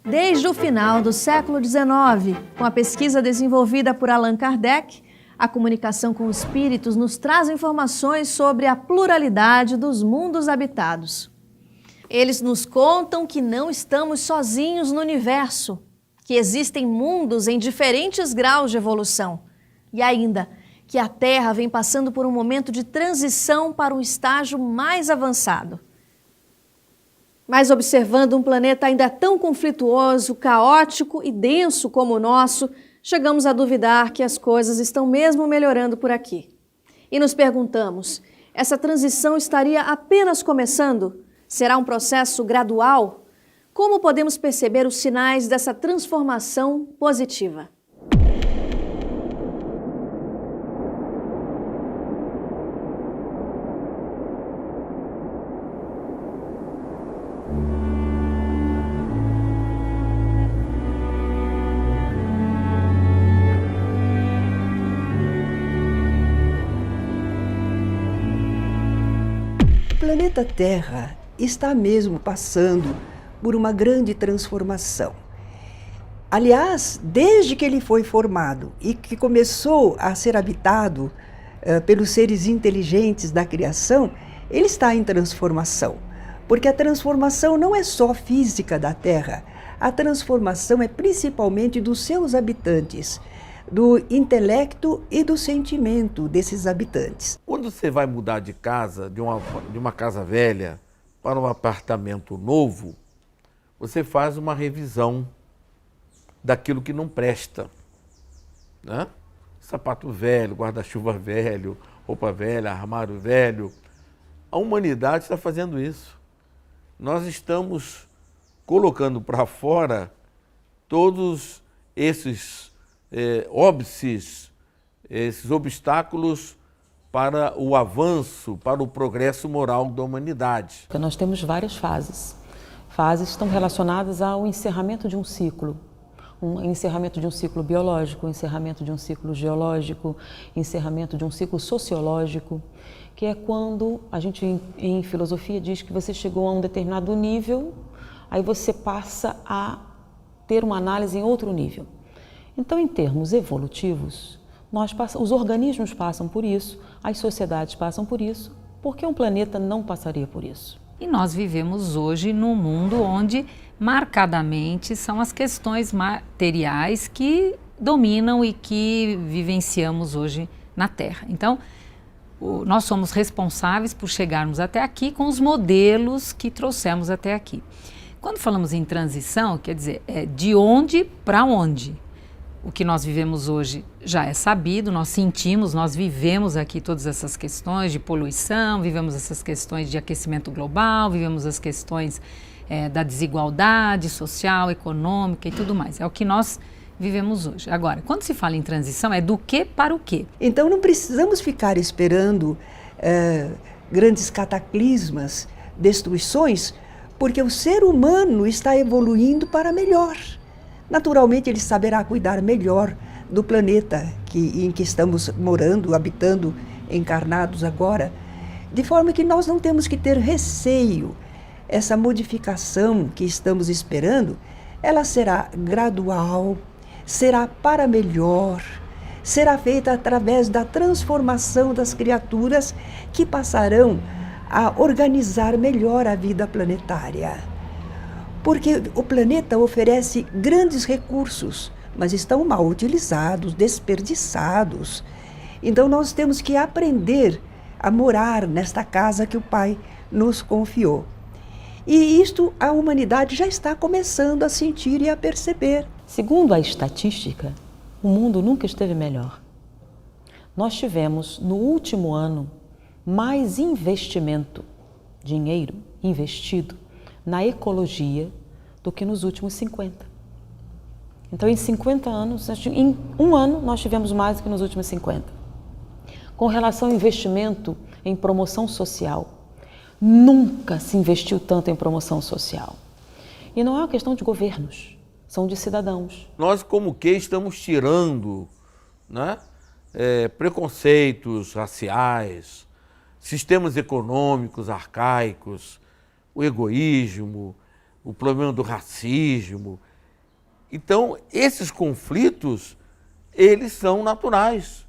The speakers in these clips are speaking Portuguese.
Desde o final do século XIX, com a pesquisa desenvolvida por Allan Kardec, a comunicação com espíritos nos traz informações sobre a pluralidade dos mundos habitados. Eles nos contam que não estamos sozinhos no universo, que existem mundos em diferentes graus de evolução e ainda que a Terra vem passando por um momento de transição para um estágio mais avançado. Mas observando um planeta ainda tão conflituoso, caótico e denso como o nosso, chegamos a duvidar que as coisas estão mesmo melhorando por aqui. E nos perguntamos, essa transição estaria apenas começando? Será um processo gradual? Como podemos perceber os sinais dessa transformação positiva? O planeta Terra está mesmo passando por uma grande transformação. Aliás, desde que ele foi formado e que começou a ser habitado pelos seres inteligentes da criação, ele está em transformação. Porque a transformação não é só física da Terra, a transformação é principalmente dos seus habitantes, do intelecto e do sentimento desses habitantes. Quando você vai mudar de casa, de uma casa velha para um apartamento novo, você faz uma revisão daquilo que não presta, né? Sapato velho, guarda-chuva velho, roupa velha, armário velho. A humanidade está fazendo isso. Nós estamos colocando para fora todos esses óbices, esses obstáculos para o avanço, para o progresso moral da humanidade. Nós temos várias fases. Fases estão relacionadas ao encerramento de um ciclo. Um encerramento de um ciclo biológico, encerramento de um ciclo geológico, encerramento de um ciclo sociológico, que é quando a gente em filosofia diz que você chegou a um determinado nível, aí você passa a ter uma análise em outro nível. Então, em termos evolutivos, os organismos passam por isso, as sociedades passam por isso, porque um planeta não passaria por isso. E nós vivemos hoje num mundo onde marcadamente são as questões materiais que dominam e que vivenciamos hoje na Terra. Então, nós somos responsáveis por chegarmos até aqui com os modelos que trouxemos até aqui. Quando falamos em transição, quer dizer, é de onde para onde. O que nós vivemos hoje já é sabido, nós sentimos, nós vivemos aqui todas essas questões de poluição, vivemos essas questões de aquecimento global, vivemos as questões da desigualdade social, econômica e tudo mais. É o que nós vivemos hoje. Agora, quando se fala em transição, é do que para o quê? Então não precisamos ficar esperando grandes cataclismas, destruições, porque o ser humano está evoluindo para melhor. Naturalmente, ele saberá cuidar melhor do planeta em que estamos morando, habitando, encarnados agora, de forma que nós não temos que ter receio. Essa modificação que estamos esperando, ela será gradual, será para melhor, será feita através da transformação das criaturas que passarão a organizar melhor a vida planetária. Porque o planeta oferece grandes recursos, mas estão mal utilizados, desperdiçados. Então nós temos que aprender a morar nesta casa que o Pai nos confiou. E isto a humanidade já está começando a sentir e a perceber. Segundo a estatística, o mundo nunca esteve melhor. Nós tivemos, no último ano, mais investimento, dinheiro investido na ecologia do que nos últimos 50. Então, em 50 anos, em um ano, nós tivemos mais do que nos últimos 50. Com relação ao investimento em promoção social, nunca se investiu tanto em promoção social. E não é uma questão de governos, são de cidadãos. Nós, como que, estamos tirando, né, preconceitos raciais, sistemas econômicos arcaicos, o egoísmo, o problema do racismo. Então, esses conflitos, eles são naturais,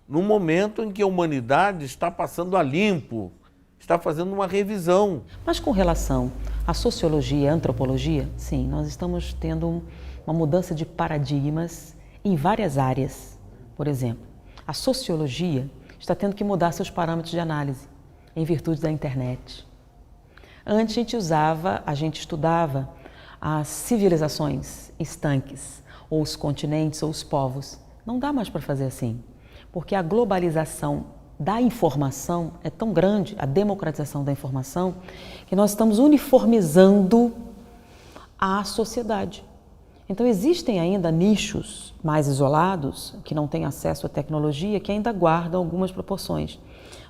no momento em que a humanidade está passando a limpo, está fazendo uma revisão. Mas com relação à sociologia e à antropologia, sim, nós estamos tendo uma mudança de paradigmas em várias áreas. Por exemplo, a sociologia está tendo que mudar seus parâmetros de análise em virtude da internet. Antes a gente estudava as civilizações estanques, ou os continentes, ou os povos. Não dá mais para fazer assim, porque a globalização da informação é tão grande, a democratização da informação, que nós estamos uniformizando a sociedade. Então existem ainda nichos mais isolados, que não têm acesso à tecnologia, que ainda guardam algumas proporções.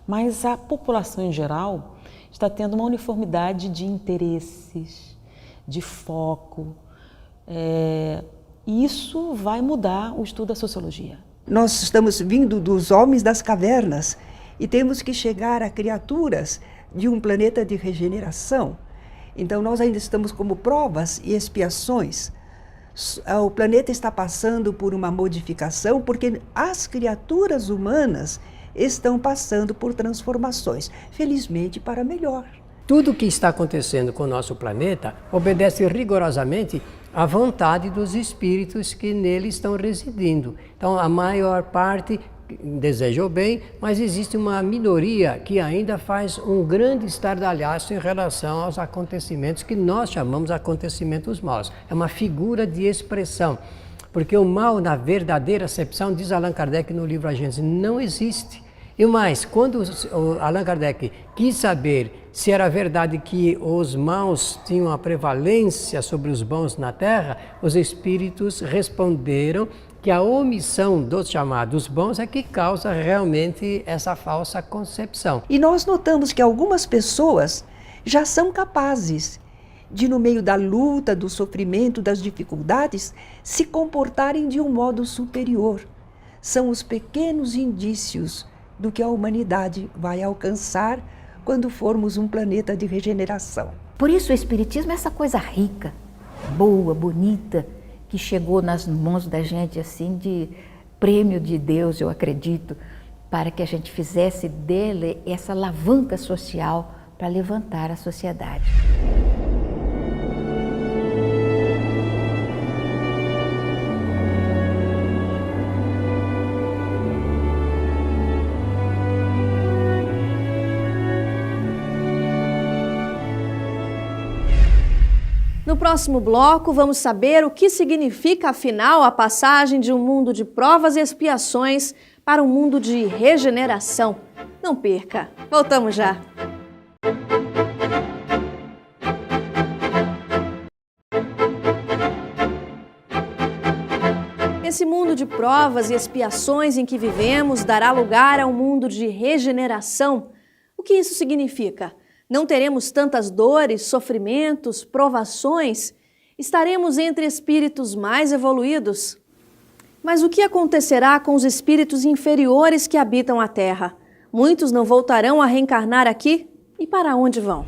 Mas a população em geral está tendo uma uniformidade de interesses, de foco, e isso vai mudar o estudo da sociologia. Nós estamos vindo dos homens das cavernas e temos que chegar a criaturas de um planeta de regeneração. Então nós ainda estamos como provas e expiações. O planeta está passando por uma modificação porque as criaturas humanas estão passando por transformações, felizmente para melhor. Tudo o que está acontecendo com o nosso planeta obedece rigorosamente à vontade dos espíritos que nele estão residindo. Então, a maior parte deseja o bem, mas existe uma minoria que ainda faz um grande estardalhaço em relação aos acontecimentos que nós chamamos acontecimentos maus. É uma figura de expressão, porque o mal, na verdadeira acepção, diz Allan Kardec no livro A Gênese, não existe. E mais, quando Allan Kardec quis saber se era verdade que os maus tinham a prevalência sobre os bons na Terra, os espíritos responderam que a omissão dos chamados bons é que causa realmente essa falsa concepção. E nós notamos que algumas pessoas já são capazes de, no meio da luta, do sofrimento, das dificuldades, se comportarem de um modo superior. São os pequenos indícios do que a humanidade vai alcançar quando formos um planeta de regeneração. Por isso o Espiritismo é essa coisa rica, boa, bonita, que chegou nas mãos da gente assim de prêmio de Deus, eu acredito, para que a gente fizesse dele essa alavanca social para levantar a sociedade. No próximo bloco, vamos saber o que significa, afinal, a passagem de um mundo de provas e expiações para um mundo de regeneração. Não perca! Voltamos já! Esse mundo de provas e expiações em que vivemos dará lugar a um mundo de regeneração. O que isso significa? Não teremos tantas dores, sofrimentos, provações? Estaremos entre espíritos mais evoluídos? Mas o que acontecerá com os espíritos inferiores que habitam a Terra? Muitos não voltarão a reencarnar aqui? E para onde vão?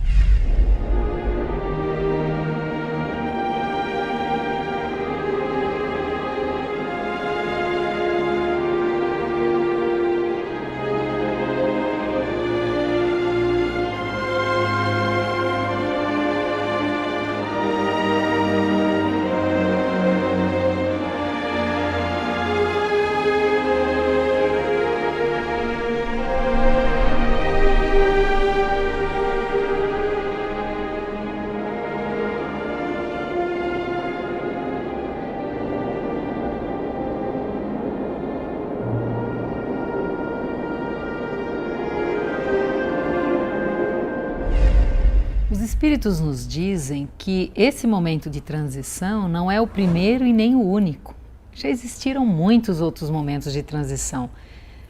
Os espíritos nos dizem que esse momento de transição não é o primeiro e nem o único. Já existiram muitos outros momentos de transição.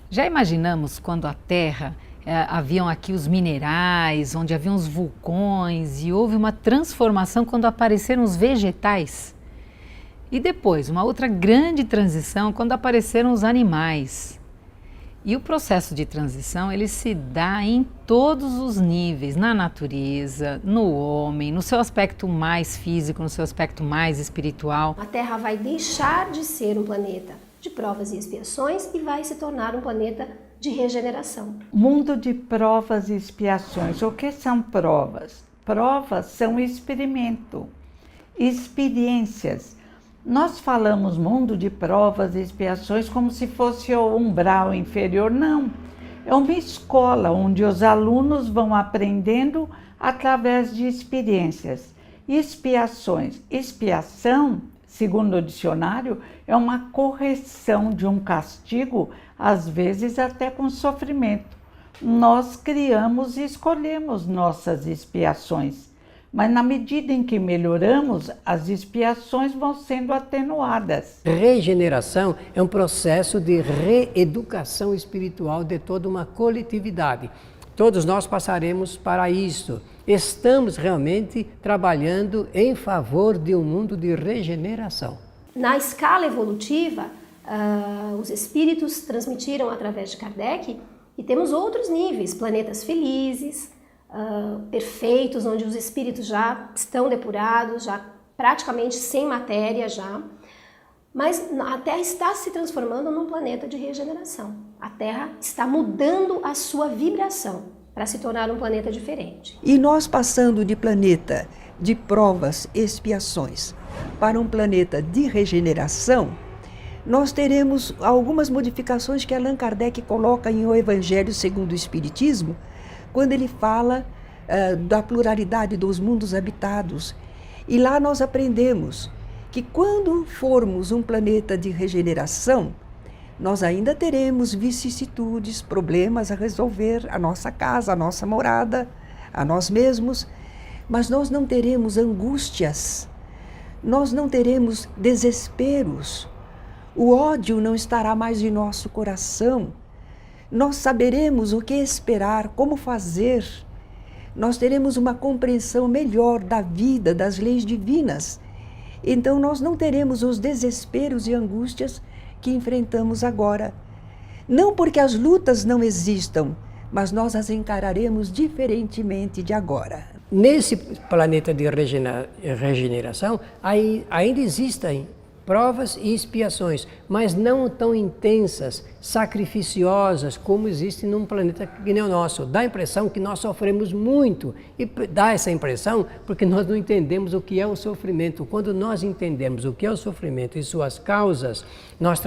Já imaginamos quando a Terra, haviam aqui os minerais, onde haviam os vulcões e houve uma transformação quando apareceram os vegetais? E depois, uma outra grande transição quando apareceram os animais. E o processo de transição, ele se dá em todos os níveis, na natureza, no homem, no seu aspecto mais físico, no seu aspecto mais espiritual. A Terra vai deixar de ser um planeta de provas e expiações e vai se tornar um planeta de regeneração. Mundo de provas e expiações. O que são provas? Provas são experimento, experiências. Nós falamos mundo de provas e expiações como se fosse o umbral inferior. Não, é uma escola onde os alunos vão aprendendo através de experiências. Expiações. Expiação, segundo o dicionário, é uma correção de um castigo, às vezes até com sofrimento. Nós criamos e escolhemos nossas expiações. Mas na medida em que melhoramos, as expiações vão sendo atenuadas. Regeneração é um processo de reeducação espiritual de toda uma coletividade. Todos nós passaremos para isso. Estamos realmente trabalhando em favor de um mundo de regeneração. Na escala evolutiva, os espíritos transmitiram através de Kardec e temos outros níveis, planetas felizes, perfeitos, onde os espíritos já estão depurados, já praticamente sem matéria já, mas a Terra está se transformando num planeta de regeneração. A Terra está mudando a sua vibração para se tornar um planeta diferente. E nós passando de planeta de provas e expiações para um planeta de regeneração, nós teremos algumas modificações que Allan Kardec coloca em O Evangelho segundo o Espiritismo, quando ele fala da pluralidade dos mundos habitados. E lá nós aprendemos que quando formos um planeta de regeneração, nós ainda teremos vicissitudes, problemas a resolver, a nossa casa, a nossa morada, a nós mesmos, mas nós não teremos angústias, nós não teremos desesperos, o ódio não estará mais em nosso coração, nós saberemos o que esperar, como fazer, nós teremos uma compreensão melhor da vida, das leis divinas. Então nós não teremos os desesperos e angústias que enfrentamos agora. Não porque as lutas não existam, mas nós as encararemos diferentemente de agora. Nesse planeta de regeneração, ainda existem provas e expiações, mas não tão intensas, sacrificiosas, como existe num planeta que nem o nosso. Dá a impressão que nós sofremos muito, e dá essa impressão porque nós não entendemos o que é o sofrimento. Quando nós entendemos o que é o sofrimento e suas causas, nós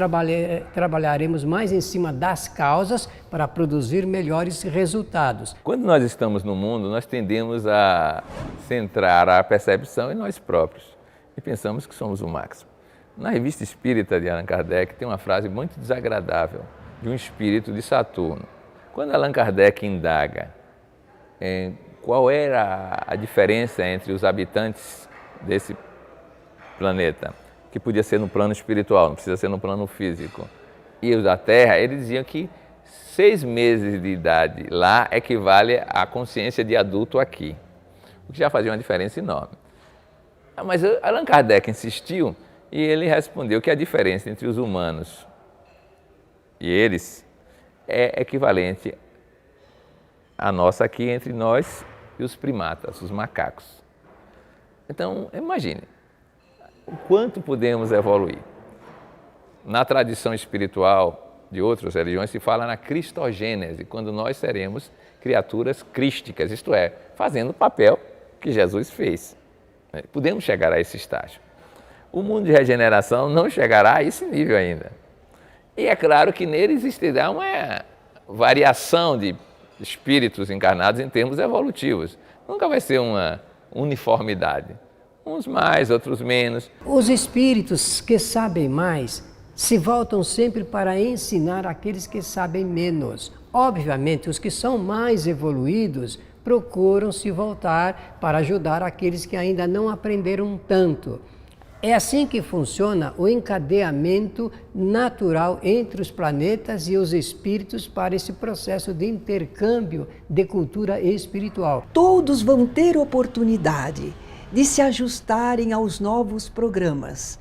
trabalharemos mais em cima das causas para produzir melhores resultados. Quando nós estamos no mundo, nós tendemos a centrar a percepção em nós próprios e pensamos que somos o máximo. Na Revista Espírita de Allan Kardec tem uma frase muito desagradável de um espírito de Saturno. Quando Allan Kardec indaga qual era a diferença entre os habitantes desse planeta, que podia ser no plano espiritual, não precisa ser no plano físico, e os da Terra, ele dizia que 6 meses de idade lá equivale à consciência de adulto aqui, o que já fazia uma diferença enorme. Mas Allan Kardec insistiu e ele respondeu que a diferença entre os humanos e eles é equivalente à nossa aqui entre nós e os primatas, os macacos. Então, imagine o quanto podemos evoluir. Na tradição espiritual de outras religiões se fala na cristogênese, quando nós seremos criaturas crísticas, isto é, fazendo o papel que Jesus fez. Podemos chegar a esse estágio. O mundo de regeneração não chegará a esse nível ainda. E é claro que nele existirá uma variação de espíritos encarnados em termos evolutivos. Nunca vai ser uma uniformidade. Uns mais, outros menos. Os espíritos que sabem mais se voltam sempre para ensinar aqueles que sabem menos. Obviamente, os que são mais evoluídos procuram se voltar para ajudar aqueles que ainda não aprenderam tanto. É assim que funciona o encadeamento natural entre os planetas e os espíritos para esse processo de intercâmbio de cultura espiritual. Todos vão ter oportunidade de se ajustarem aos novos programas.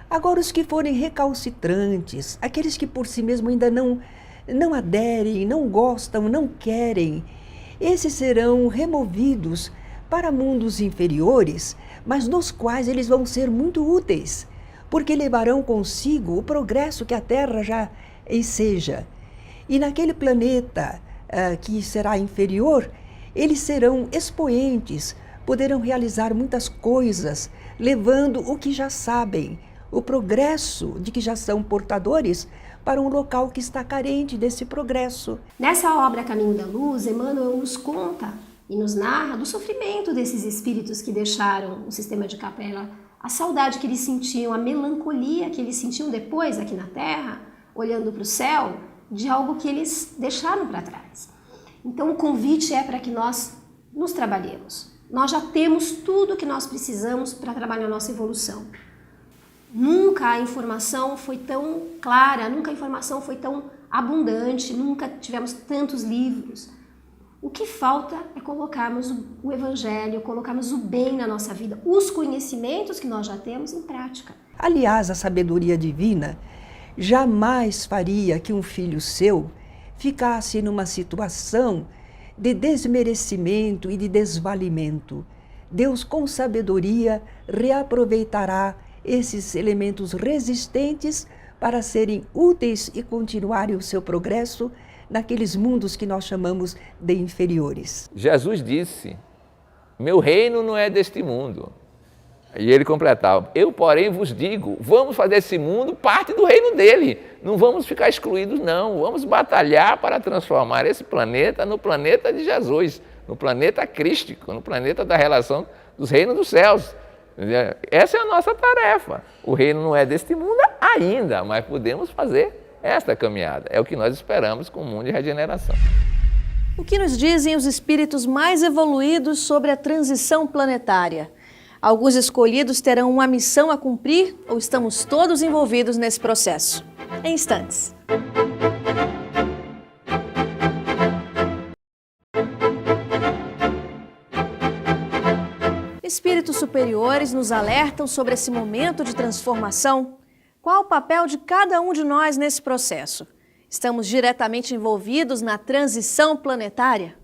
Agora, os que forem recalcitrantes, aqueles que por si mesmos ainda não aderem, não gostam, não querem, esses serão removidos para mundos inferiores, mas nos quais eles vão ser muito úteis, porque levarão consigo o progresso que a Terra já enseja. E naquele planeta que será inferior, eles serão expoentes, poderão realizar muitas coisas, levando o que já sabem, o progresso de que já são portadores, para um local que está carente desse progresso. Nessa obra Caminho da Luz, Emmanuel nos conta e nos narra do sofrimento desses espíritos que deixaram o sistema de Capela, a saudade que eles sentiam, a melancolia que eles sentiam depois aqui na Terra, olhando para o céu, de algo que eles deixaram para trás. Então o convite é para que nós nos trabalhemos. Nós já temos tudo o que nós precisamos para trabalhar a nossa evolução. Nunca a informação foi tão clara, nunca a informação foi tão abundante, nunca tivemos tantos livros. O que falta é colocarmos o Evangelho, colocarmos o bem na nossa vida, os conhecimentos que nós já temos em prática. Aliás, a sabedoria divina jamais faria que um filho seu ficasse numa situação de desmerecimento e de desvalimento. Deus, com sabedoria, reaproveitará esses elementos resistentes para serem úteis e continuarem o seu progresso naqueles mundos que nós chamamos de inferiores. Jesus disse, meu reino não é deste mundo. E ele completava, eu porém vos digo, vamos fazer esse mundo parte do reino dele. Não vamos ficar excluídos não, vamos batalhar para transformar esse planeta no planeta de Jesus, no planeta crístico, no planeta da relação dos reinos dos céus. Essa é a nossa tarefa. O reino não é deste mundo ainda, mas podemos fazer esta caminhada. É o que nós esperamos com o mundo de regeneração. O que nos dizem os espíritos mais evoluídos sobre a transição planetária? Alguns escolhidos terão uma missão a cumprir ou estamos todos envolvidos nesse processo? Em instantes. Espíritos superiores nos alertam sobre esse momento de transformação. Qual o papel de cada um de nós nesse processo? Estamos diretamente envolvidos na transição planetária?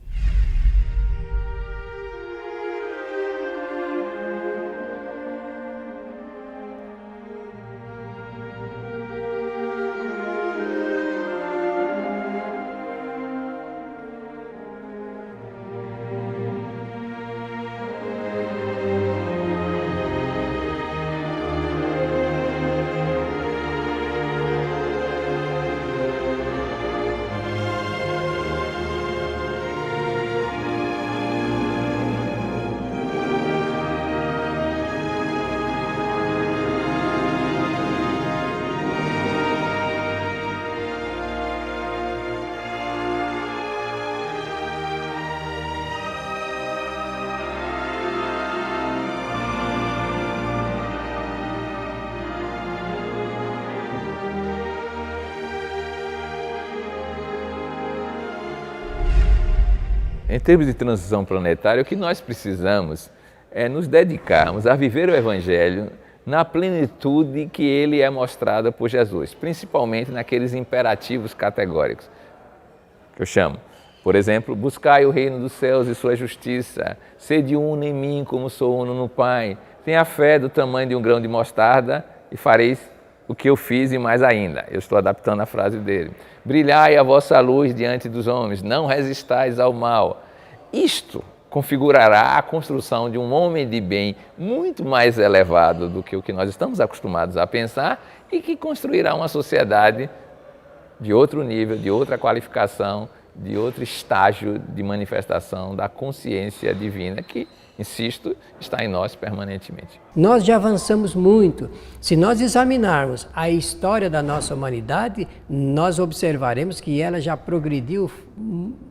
Em termos de transição planetária, o que nós precisamos é nos dedicarmos a viver o Evangelho na plenitude que ele é mostrado por Jesus, principalmente naqueles imperativos categóricos, que eu chamo. Por exemplo, buscai o reino dos céus e sua justiça, sede uno em mim como sou uno no Pai, tenha fé do tamanho de um grão de mostarda e fareis o que eu fiz e mais ainda. Eu estou adaptando a frase dele. Brilhai a vossa luz diante dos homens, não resistais ao mal. Isto configurará a construção de um homem de bem muito mais elevado do que o que nós estamos acostumados a pensar e que construirá uma sociedade de outro nível, de outra qualificação, de outro estágio de manifestação da consciência divina que, insisto, está em nós permanentemente. Nós já avançamos muito. Se nós examinarmos a história da nossa humanidade, nós observaremos que ela já progrediu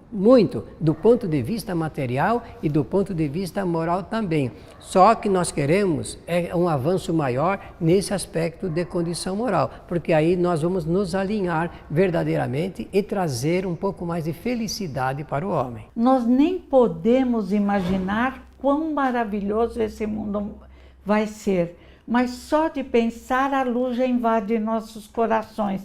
muito do ponto de vista material e do ponto de vista moral também. Só que nós queremos um avanço maior nesse aspecto de condição moral, porque aí nós vamos nos alinhar verdadeiramente e trazer um pouco mais de felicidade para o homem. Nós nem podemos imaginar quão maravilhoso esse mundo vai ser, mas só de pensar a luz já invade nossos corações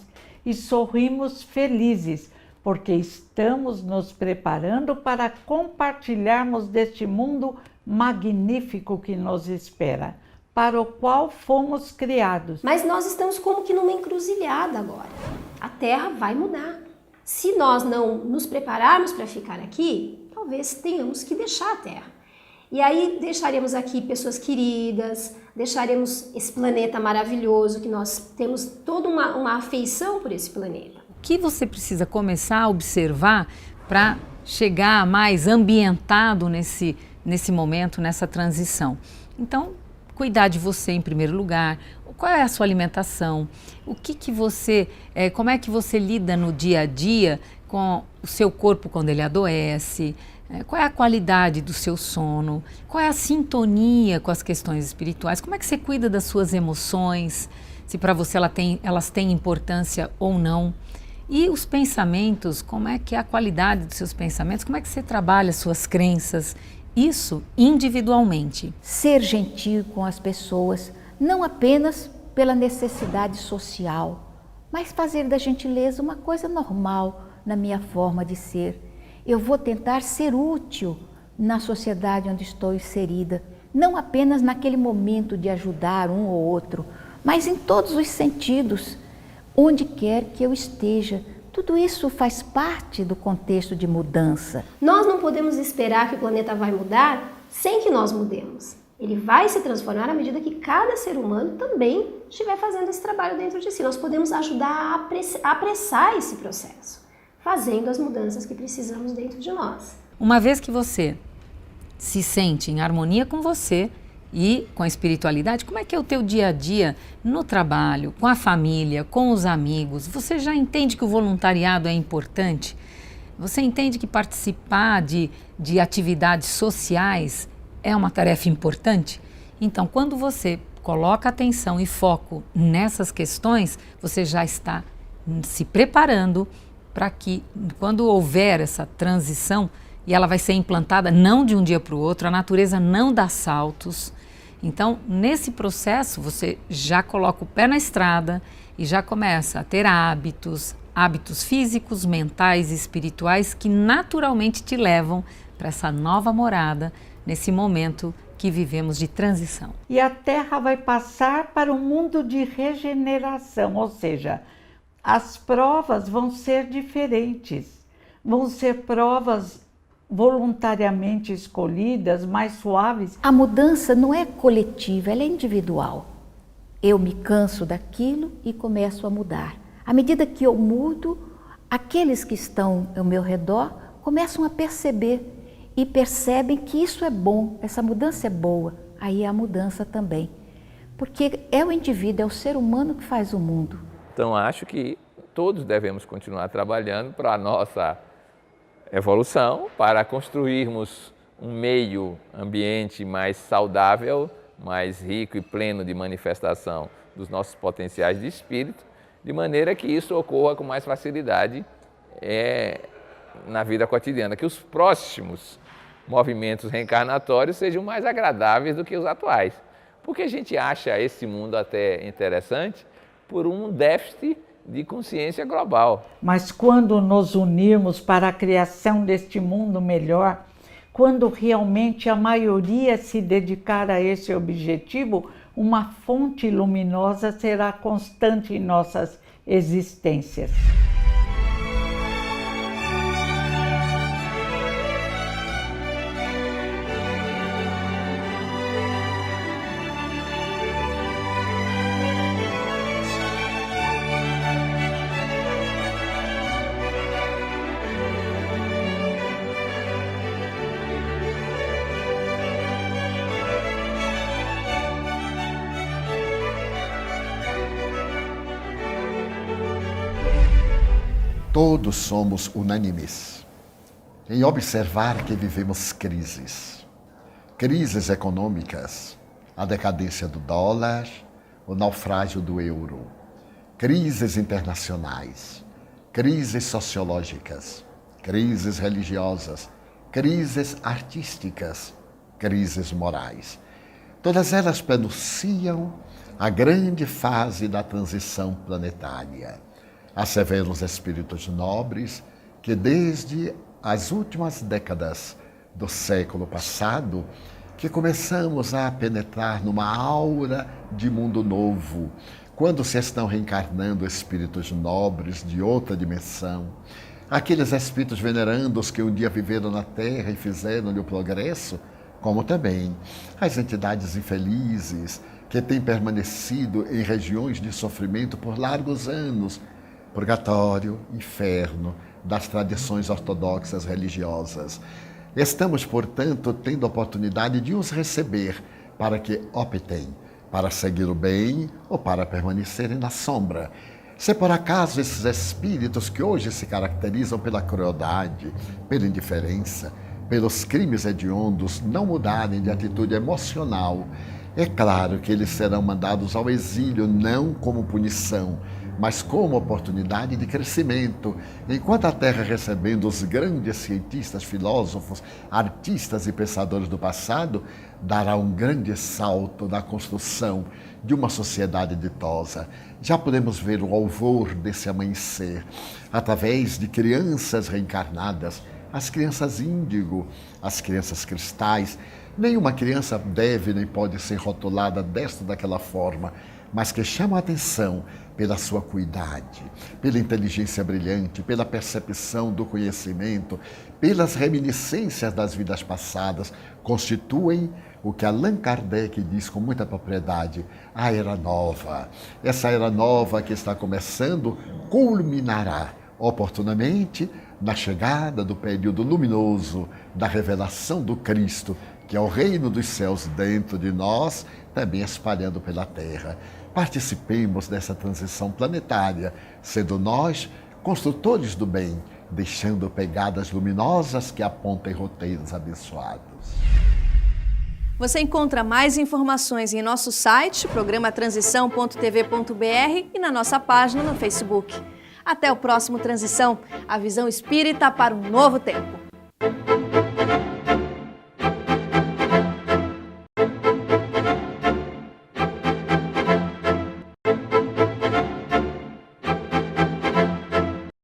e sorrimos felizes, porque estamos nos preparando para compartilharmos deste mundo magnífico que nos espera, para o qual fomos criados. Mas nós estamos como que numa encruzilhada agora. A Terra vai mudar. Se nós não nos prepararmos para ficar aqui, talvez tenhamos que deixar a Terra. E aí deixaremos aqui pessoas queridas, deixaremos esse planeta maravilhoso, que nós temos toda uma afeição por esse planeta. O que você precisa começar a observar para chegar mais ambientado nesse momento, nessa transição? Então, cuidar de você em primeiro lugar. Qual é a sua alimentação? Como é que você lida no dia a dia com o seu corpo quando ele adoece? Qual é a qualidade do seu sono? Qual é a sintonia com as questões espirituais? Como é que você cuida das suas emoções? Se para você elas têm importância ou não? E os pensamentos, como é que é a qualidade dos seus pensamentos? Como é que você trabalha as suas crenças? Isso individualmente. Ser gentil com as pessoas, não apenas pela necessidade social, mas fazer da gentileza uma coisa normal na minha forma de ser. Eu vou tentar ser útil na sociedade onde estou inserida, não apenas naquele momento de ajudar um ou outro, mas em todos os sentidos, onde quer que eu esteja. Tudo isso faz parte do contexto de mudança. Nós não podemos esperar que o planeta vai mudar sem que nós mudemos. Ele vai se transformar à medida que cada ser humano também estiver fazendo esse trabalho dentro de si. Nós podemos ajudar a apressar esse processo, fazendo as mudanças que precisamos dentro de nós. Uma vez que você se sente em harmonia com você e com a espiritualidade, como é que é o teu dia a dia no trabalho, com a família, com os amigos? Você já entende que o voluntariado é importante? Você entende que participar de atividades sociais é uma tarefa importante? Então, quando você coloca atenção e foco nessas questões, você já está se preparando para que, quando houver essa transição, e ela vai ser implantada não de um dia para o outro, a natureza não dá saltos. Então, nesse processo, você já coloca o pé na estrada e já começa a ter hábitos físicos, mentais e espirituais que naturalmente te levam para essa nova morada, nesse momento que vivemos de transição. E a Terra vai passar para um mundo de regeneração, ou seja, as provas vão ser diferentes, vão ser provas voluntariamente escolhidas, mais suaves. A mudança não é coletiva, ela é individual. Eu me canso daquilo e começo a mudar. À medida que eu mudo, aqueles que estão ao meu redor começam a perceber e percebem que isso é bom, essa mudança é boa. Aí é a mudança também. Porque é o indivíduo, é o ser humano que faz o mundo. Então, acho que todos devemos continuar trabalhando para a nossa evolução, para construirmos um meio ambiente mais saudável, mais rico e pleno de manifestação dos nossos potenciais de espírito, de maneira que isso ocorra com mais facilidade na vida cotidiana, que os próximos movimentos reencarnatórios sejam mais agradáveis do que os atuais. Porque a gente acha esse mundo até interessante por um déficit de consciência global. Mas quando nos unirmos para a criação deste mundo melhor, quando realmente a maioria se dedicar a esse objetivo, uma fonte luminosa será constante em nossas existências. Todos somos unânimes em observar que vivemos crises. Crises econômicas, a decadência do dólar, o naufrágio do euro. Crises internacionais, crises sociológicas, crises religiosas, crises artísticas, crises morais. Todas elas prenunciam a grande fase da transição planetária. Asseveram os espíritos nobres que desde as últimas décadas do século passado, que começamos a penetrar numa aura de mundo novo, quando se estão reencarnando espíritos nobres de outra dimensão, aqueles espíritos venerandos que um dia viveram na Terra e fizeram-lhe o progresso, como também as entidades infelizes que têm permanecido em regiões de sofrimento por largos anos, purgatório, inferno, das tradições ortodoxas religiosas. Estamos, portanto, tendo a oportunidade de os receber para que optem para seguir o bem ou para permanecerem na sombra. Se por acaso esses espíritos que hoje se caracterizam pela crueldade, pela indiferença, pelos crimes hediondos não mudarem de atitude emocional, é claro que eles serão mandados ao exílio não como punição, mas como oportunidade de crescimento, enquanto a Terra recebendo os grandes cientistas, filósofos, artistas e pensadores do passado, dará um grande salto na construção de uma sociedade ditosa. Já podemos ver o alvor desse amanhecer, através de crianças reencarnadas, as crianças índigo, as crianças cristais. Nenhuma criança deve nem pode ser rotulada desta ou daquela forma, mas que chamam a atenção pela sua cuidade, pela inteligência brilhante, pela percepção do conhecimento, pelas reminiscências das vidas passadas, constituem o que Allan Kardec diz com muita propriedade, a Era Nova. Essa Era Nova que está começando culminará oportunamente na chegada do período luminoso da revelação do Cristo, que é o reino dos céus dentro de nós, também espalhando pela terra. Participemos dessa transição planetária, sendo nós construtores do bem, deixando pegadas luminosas que apontem roteiros abençoados. Você encontra mais informações em nosso site, programatransição.tv.br e na nossa página no Facebook. Até o próximo Transição, a visão espírita para um novo tempo.